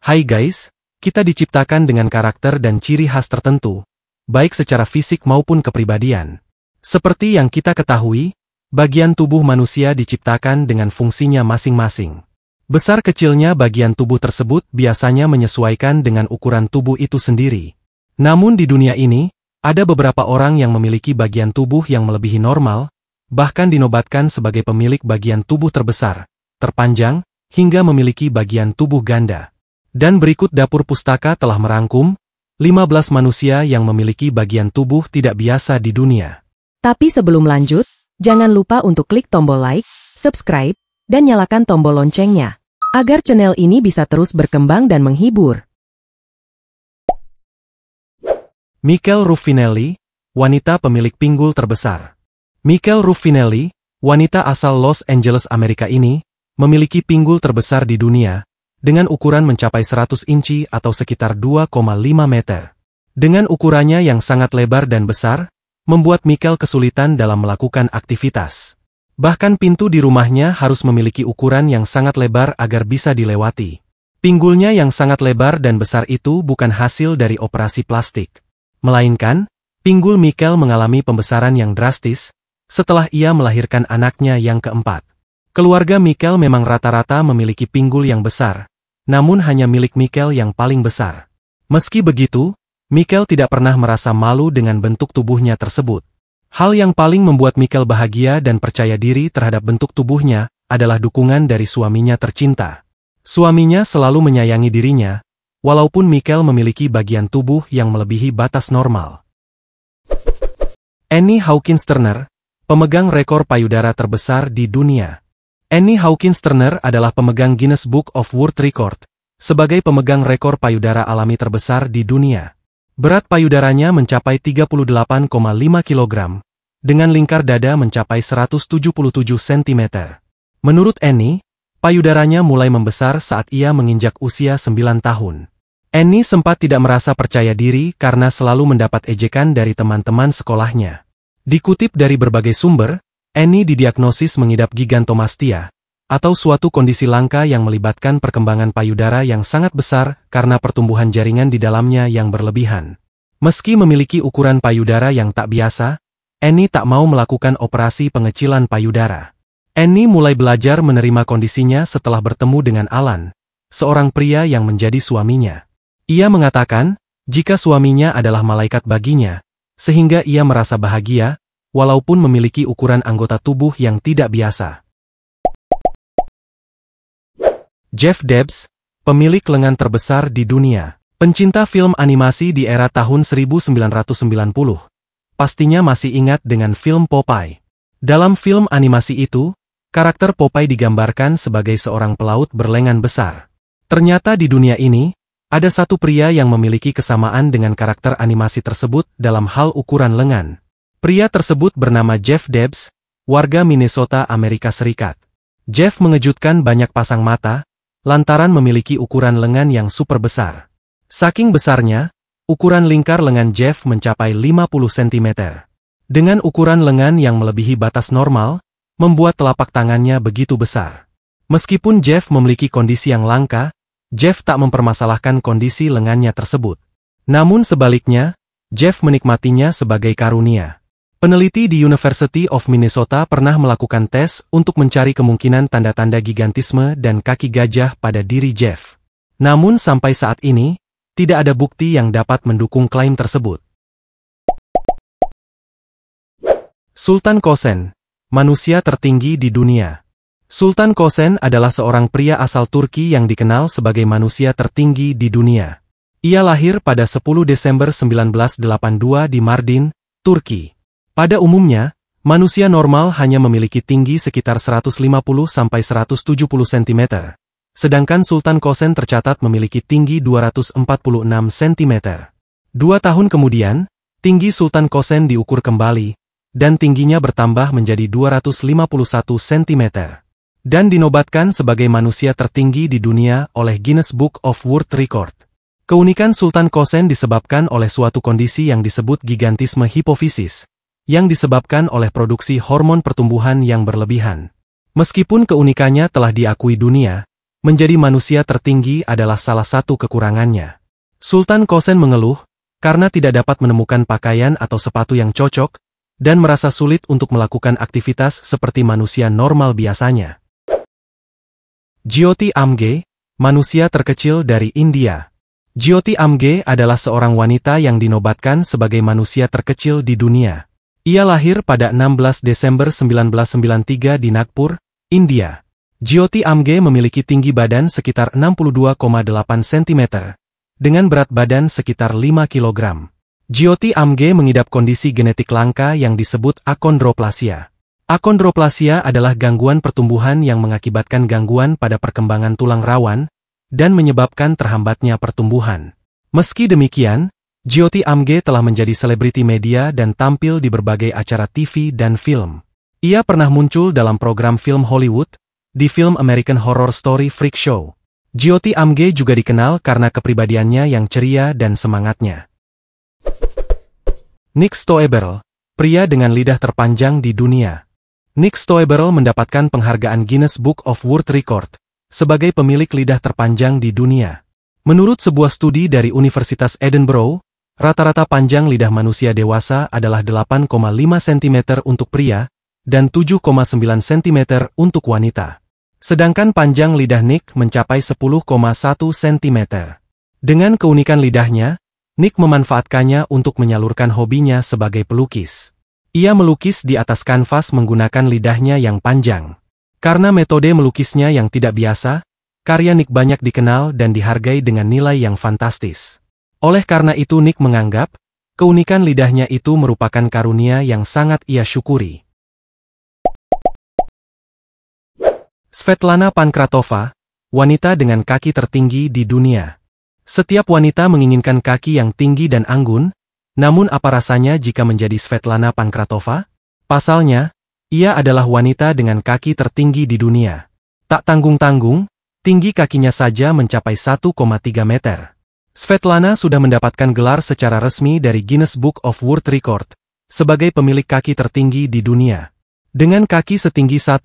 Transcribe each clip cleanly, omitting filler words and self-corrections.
Hai guys, kita diciptakan dengan karakter dan ciri khas tertentu, baik secara fisik maupun kepribadian. Seperti yang kita ketahui, bagian tubuh manusia diciptakan dengan fungsinya masing-masing. Besar kecilnya bagian tubuh tersebut biasanya menyesuaikan dengan ukuran tubuh itu sendiri. Namun di dunia ini, ada beberapa orang yang memiliki bagian tubuh yang melebihi normal, bahkan dinobatkan sebagai pemilik bagian tubuh terbesar, terpanjang, hingga memiliki bagian tubuh ganda. Dan berikut dapur pustaka telah merangkum 15 manusia yang memiliki bagian tubuh tidak biasa di dunia. Tapi sebelum lanjut, jangan lupa untuk klik tombol like, subscribe, dan nyalakan tombol loncengnya, agar channel ini bisa terus berkembang dan menghibur. Michelle Ruffinelli, wanita pemilik pinggul terbesar. Michelle Ruffinelli, wanita asal Los Angeles, Amerika ini, memiliki pinggul terbesar di dunia, dengan ukuran mencapai 100 inci atau sekitar 2,5 meter. Dengan ukurannya yang sangat lebar dan besar, membuat Michelle kesulitan dalam melakukan aktivitas. Bahkan pintu di rumahnya harus memiliki ukuran yang sangat lebar agar bisa dilewati. Pinggulnya yang sangat lebar dan besar itu bukan hasil dari operasi plastik, melainkan, pinggul Michelle mengalami pembesaran yang drastis, setelah ia melahirkan anaknya yang keempat. Keluarga Michelle memang rata-rata memiliki pinggul yang besar, namun hanya milik Michelle yang paling besar. Meski begitu, Michelle tidak pernah merasa malu dengan bentuk tubuhnya tersebut. Hal yang paling membuat Michelle bahagia dan percaya diri terhadap bentuk tubuhnya adalah dukungan dari suaminya tercinta. Suaminya selalu menyayangi dirinya, walaupun Michelle memiliki bagian tubuh yang melebihi batas normal. Annie Hawkins Turner, pemegang rekor payudara terbesar di dunia. Annie Hawkins Turner adalah pemegang Guinness Book of World Record, sebagai pemegang rekor payudara alami terbesar di dunia. Berat payudaranya mencapai 38,5 kg, dengan lingkar dada mencapai 177 cm. Menurut Annie, payudaranya mulai membesar saat ia menginjak usia 9 tahun. Annie sempat tidak merasa percaya diri karena selalu mendapat ejekan dari teman-teman sekolahnya. Dikutip dari berbagai sumber, Annie didiagnosis mengidap gigantomastia, atau suatu kondisi langka yang melibatkan perkembangan payudara yang sangat besar karena pertumbuhan jaringan di dalamnya yang berlebihan. Meski memiliki ukuran payudara yang tak biasa, Annie tak mau melakukan operasi pengecilan payudara. Annie mulai belajar menerima kondisinya setelah bertemu dengan Alan, seorang pria yang menjadi suaminya. Ia mengatakan, jika suaminya adalah malaikat baginya, sehingga ia merasa bahagia, walaupun memiliki ukuran anggota tubuh yang tidak biasa. Jeff Debs, pemilik lengan terbesar di dunia. Pencinta film animasi di era tahun 1990, pastinya masih ingat dengan film Popeye. Dalam film animasi itu, karakter Popeye digambarkan sebagai seorang pelaut berlengan besar. Ternyata di dunia ini, ada satu pria yang memiliki kesamaan dengan karakter animasi tersebut dalam hal ukuran lengan. Pria tersebut bernama Jeff Debs, warga Minnesota, Amerika Serikat. Jeff mengejutkan banyak pasang mata, lantaran memiliki ukuran lengan yang super besar. Saking besarnya, ukuran lingkar lengan Jeff mencapai 50 cm. Dengan ukuran lengan yang melebihi batas normal, membuat telapak tangannya begitu besar. Meskipun Jeff memiliki kondisi yang langka, Jeff tak mempermasalahkan kondisi lengannya tersebut. Namun sebaliknya, Jeff menikmatinya sebagai karunia. Peneliti di University of Minnesota pernah melakukan tes untuk mencari kemungkinan tanda-tanda gigantisme dan kaki gajah pada diri Jeff. Namun sampai saat ini, tidak ada bukti yang dapat mendukung klaim tersebut. Sultan Kösen, manusia tertinggi di dunia. Sultan Kösen adalah seorang pria asal Turki yang dikenal sebagai manusia tertinggi di dunia. Ia lahir pada 10 Desember 1982 di Mardin, Turki. Pada umumnya, manusia normal hanya memiliki tinggi sekitar 150-170 cm. Sedangkan Sultan Kösen tercatat memiliki tinggi 246 cm. 2 tahun kemudian, tinggi Sultan Kösen diukur kembali, dan tingginya bertambah menjadi 251 cm. Dan dinobatkan sebagai manusia tertinggi di dunia oleh Guinness Book of World Record. Keunikan Sultan Kösen disebabkan oleh suatu kondisi yang disebut gigantisme hipofisis, yang disebabkan oleh produksi hormon pertumbuhan yang berlebihan. Meskipun keunikannya telah diakui dunia, menjadi manusia tertinggi adalah salah satu kekurangannya. Sultan Kosen mengeluh, karena tidak dapat menemukan pakaian atau sepatu yang cocok, dan merasa sulit untuk melakukan aktivitas seperti manusia normal biasanya. Jyoti Amge, manusia terkecil dari India. Jyoti Amge adalah seorang wanita yang dinobatkan sebagai manusia terkecil di dunia. Ia lahir pada 16 Desember 1993 di Nagpur, India. Jyoti Amge memiliki tinggi badan sekitar 62,8 cm, dengan berat badan sekitar 5 kg. Jyoti Amge mengidap kondisi genetik langka yang disebut akondroplasia. Akondroplasia adalah gangguan pertumbuhan yang mengakibatkan gangguan pada perkembangan tulang rawan, dan menyebabkan terhambatnya pertumbuhan. Meski demikian, Jyoti Amge telah menjadi selebriti media dan tampil di berbagai acara TV dan film. Ia pernah muncul dalam program film Hollywood, di film American Horror Story Freak Show. Jyoti Amge juga dikenal karena kepribadiannya yang ceria dan semangatnya. Nick Stoeberl, pria dengan lidah terpanjang di dunia. Nick Stoeberl mendapatkan penghargaan Guinness Book of World Record sebagai pemilik lidah terpanjang di dunia. Menurut sebuah studi dari Universitas Edinburgh, rata-rata panjang lidah manusia dewasa adalah 8,5 cm untuk pria dan 7,9 cm untuk wanita. Sedangkan panjang lidah Nick mencapai 10,1 cm. Dengan keunikan lidahnya, Nick memanfaatkannya untuk menyalurkan hobinya sebagai pelukis. Ia melukis di atas kanvas menggunakan lidahnya yang panjang. Karena metode melukisnya yang tidak biasa, karya Nick banyak dikenal dan dihargai dengan nilai yang fantastis. Oleh karena itu Nick menganggap, keunikan lidahnya itu merupakan karunia yang sangat ia syukuri. Svetlana Pankratova, wanita dengan kaki tertinggi di dunia. Setiap wanita menginginkan kaki yang tinggi dan anggun, namun apa rasanya jika menjadi Svetlana Pankratova? Pasalnya, ia adalah wanita dengan kaki tertinggi di dunia. Tak tanggung-tanggung, tinggi kakinya saja mencapai 1,3 meter. Svetlana sudah mendapatkan gelar secara resmi dari Guinness Book of World Record sebagai pemilik kaki tertinggi di dunia. Dengan kaki setinggi 1,3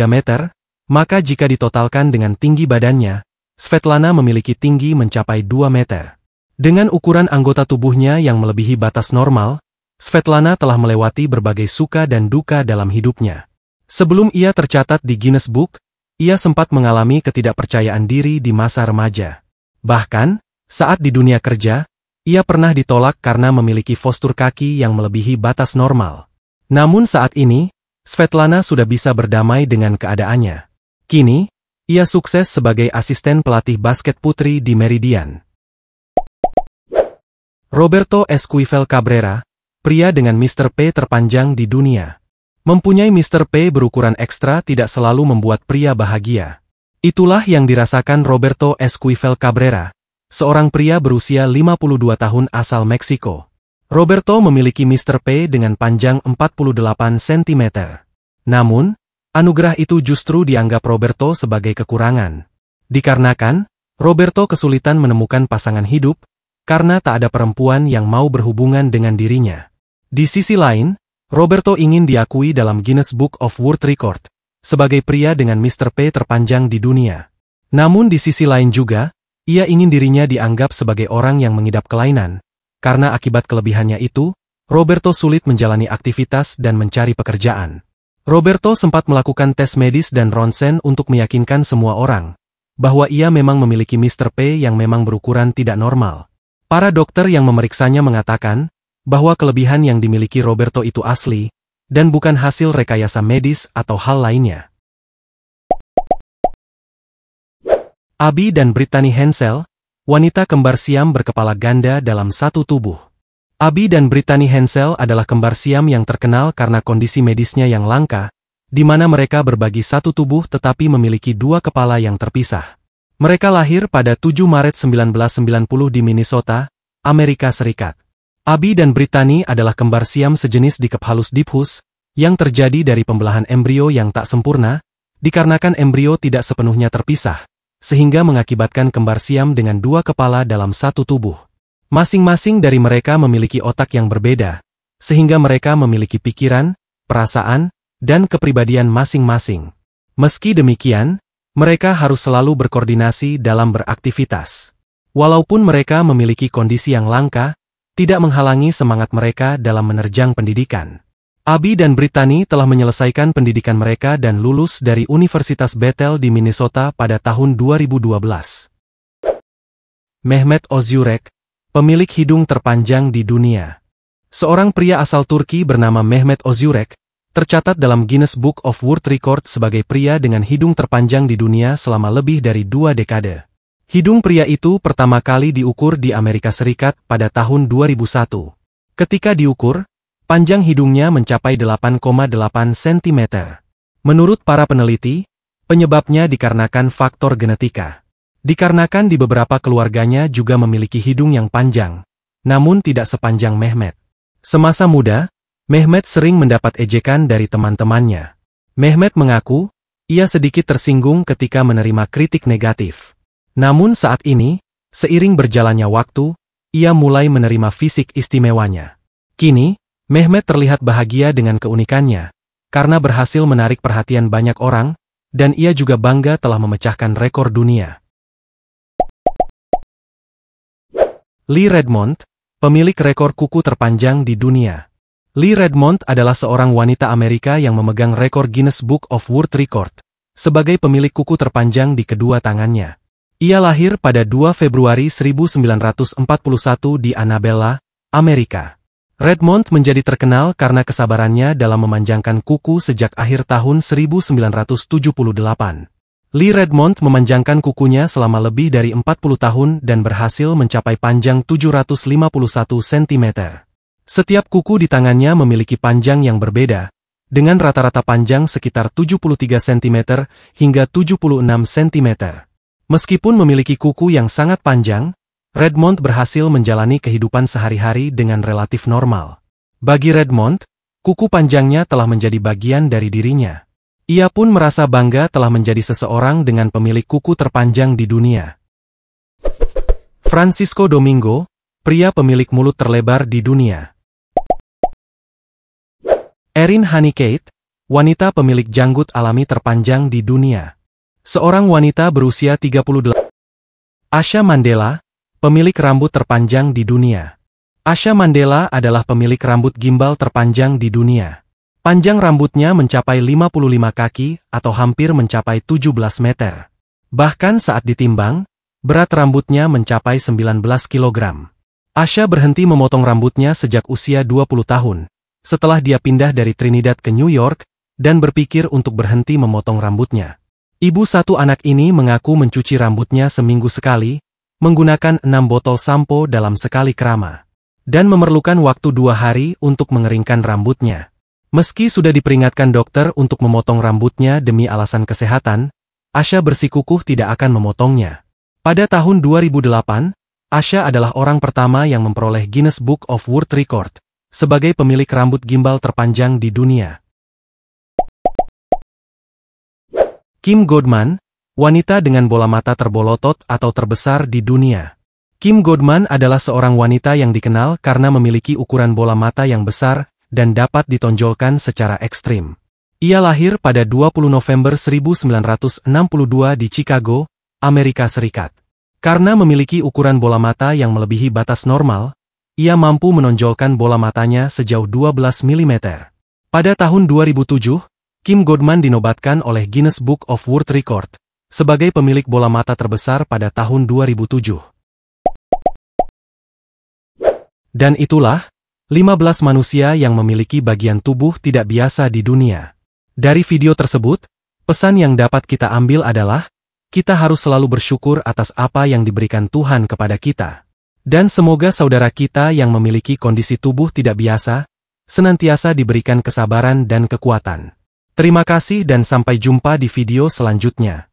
meter, maka jika ditotalkan dengan tinggi badannya, Svetlana memiliki tinggi mencapai 2 meter. Dengan ukuran anggota tubuhnya yang melebihi batas normal, Svetlana telah melewati berbagai suka dan duka dalam hidupnya. Sebelum ia tercatat di Guinness Book, ia sempat mengalami ketidakpercayaan diri di masa remaja. Bahkan, saat di dunia kerja, ia pernah ditolak karena memiliki postur kaki yang melebihi batas normal. Namun saat ini, Svetlana sudah bisa berdamai dengan keadaannya. Kini, ia sukses sebagai asisten pelatih basket putri di Meridian. Roberto Esquivel Cabrera, pria dengan Mr. P terpanjang di dunia. Mempunyai Mr. P berukuran ekstra tidak selalu membuat pria bahagia. Itulah yang dirasakan Roberto Esquivel Cabrera, seorang pria berusia 52 tahun asal Meksiko. Roberto memiliki Mr. P dengan panjang 48 cm. Namun, anugerah itu justru dianggap Roberto sebagai kekurangan. Dikarenakan, Roberto kesulitan menemukan pasangan hidup, karena tak ada perempuan yang mau berhubungan dengan dirinya. Di sisi lain, Roberto ingin diakui dalam Guinness Book of World Record sebagai pria dengan Mr. P terpanjang di dunia. Namun di sisi lain juga, ia ingin dirinya dianggap sebagai orang yang mengidap kelainan. Karena akibat kelebihannya itu, Roberto sulit menjalani aktivitas dan mencari pekerjaan. Roberto sempat melakukan tes medis dan ronsen untuk meyakinkan semua orang bahwa ia memang memiliki Mr. P yang memang berukuran tidak normal. Para dokter yang memeriksanya mengatakan bahwa kelebihan yang dimiliki Roberto itu asli, dan bukan hasil rekayasa medis atau hal lainnya. Abby dan Brittany Hensel, wanita kembar siam berkepala ganda dalam satu tubuh. Abby dan Brittany Hensel adalah kembar siam yang terkenal karena kondisi medisnya yang langka, di mana mereka berbagi satu tubuh tetapi memiliki dua kepala yang terpisah. Mereka lahir pada 7 Maret 1990 di Minnesota, Amerika Serikat. Abby dan Brittany adalah kembar siam sejenis dikephalus diphus, yang terjadi dari pembelahan embrio yang tak sempurna, dikarenakan embrio tidak sepenuhnya terpisah, sehingga mengakibatkan kembar siam dengan dua kepala dalam satu tubuh. Masing-masing dari mereka memiliki otak yang berbeda, sehingga mereka memiliki pikiran, perasaan, dan kepribadian masing-masing. Meski demikian, Mereka harus selalu berkoordinasi dalam beraktivitas. Walaupun mereka memiliki kondisi yang langka, tidak menghalangi semangat mereka dalam menerjang pendidikan. Abby dan Brittany telah menyelesaikan pendidikan mereka dan lulus dari Universitas Bethel di Minnesota pada tahun 2012. Mehmet Ozyurek, pemilik hidung terpanjang di dunia. Seorang pria asal Turki bernama Mehmet Ozyurek, tercatat dalam Guinness Book of World Records sebagai pria dengan hidung terpanjang di dunia selama lebih dari 2 dekade. Hidung pria itu pertama kali diukur di Amerika Serikat pada tahun 2001. Ketika diukur, panjang hidungnya mencapai 8,8 cm. Menurut para peneliti, penyebabnya dikarenakan faktor genetika. Dikarenakan di beberapa keluarganya juga memiliki hidung yang panjang, namun tidak sepanjang Mehmet. Semasa muda, Mehmet sering mendapat ejekan dari teman-temannya. Mehmet mengaku, ia sedikit tersinggung ketika menerima kritik negatif. Namun saat ini, seiring berjalannya waktu, ia mulai menerima fisik istimewanya. Kini, Mehmet terlihat bahagia dengan keunikannya, karena berhasil menarik perhatian banyak orang, dan ia juga bangga telah memecahkan rekor dunia. Lee Redmond, pemilik rekor kuku terpanjang di dunia. Lee Redmond adalah seorang wanita Amerika yang memegang rekor Guinness Book of World Records sebagai pemilik kuku terpanjang di kedua tangannya. Ia lahir pada 2 Februari 1941 di Annabella, Amerika. Redmond menjadi terkenal karena kesabarannya dalam memanjangkan kuku sejak akhir tahun 1978. Lee Redmond memanjangkan kukunya selama lebih dari 40 tahun dan berhasil mencapai panjang 751 cm. Setiap kuku di tangannya memiliki panjang yang berbeda, dengan rata-rata panjang sekitar 73 cm hingga 76 cm. Meskipun memiliki kuku yang sangat panjang, Redmond berhasil menjalani kehidupan sehari-hari dengan relatif normal. Bagi Redmond, kuku panjangnya telah menjadi bagian dari dirinya. Ia pun merasa bangga telah menjadi seseorang dengan pemilik kuku terpanjang di dunia. Francisco Domingo, pria pemilik mulut terlebar di dunia. Erin Honeycutt, wanita pemilik janggut alami terpanjang di dunia. Seorang wanita berusia 38. Asha Mandela, pemilik rambut terpanjang di dunia. Asha Mandela adalah pemilik rambut gimbal terpanjang di dunia. Panjang rambutnya mencapai 55 kaki atau hampir mencapai 17 meter. Bahkan saat ditimbang, berat rambutnya mencapai 19 kg. Asha berhenti memotong rambutnya sejak usia 20 tahun, setelah dia pindah dari Trinidad ke New York, dan berpikir untuk berhenti memotong rambutnya. Ibu satu anak ini mengaku mencuci rambutnya seminggu sekali, menggunakan 6 botol sampo dalam sekali kerama, dan memerlukan waktu 2 hari untuk mengeringkan rambutnya. Meski sudah diperingatkan dokter untuk memotong rambutnya demi alasan kesehatan, Asha bersikukuh tidak akan memotongnya. Pada tahun 2008, Asha adalah orang pertama yang memperoleh Guinness Book of World Records sebagai pemilik rambut gimbal terpanjang di dunia. Kim Godman, wanita dengan bola mata terbolotot atau terbesar di dunia. Kim Godman adalah seorang wanita yang dikenal karena memiliki ukuran bola mata yang besar dan dapat ditonjolkan secara ekstrim. Ia lahir pada 20 November 1962 di Chicago, Amerika Serikat. Karena memiliki ukuran bola mata yang melebihi batas normal, ia mampu menonjolkan bola matanya sejauh 12 mm. Pada tahun 2007, Kim Godman dinobatkan oleh Guinness Book of World Records sebagai pemilik bola mata terbesar pada tahun 2007. Dan itulah 15 manusia yang memiliki bagian tubuh tidak biasa di dunia. Dari video tersebut, pesan yang dapat kita ambil adalah, kita harus selalu bersyukur atas apa yang diberikan Tuhan kepada kita. Dan semoga saudara kita yang memiliki kondisi tubuh tidak biasa, senantiasa diberikan kesabaran dan kekuatan. Terima kasih dan sampai jumpa di video selanjutnya.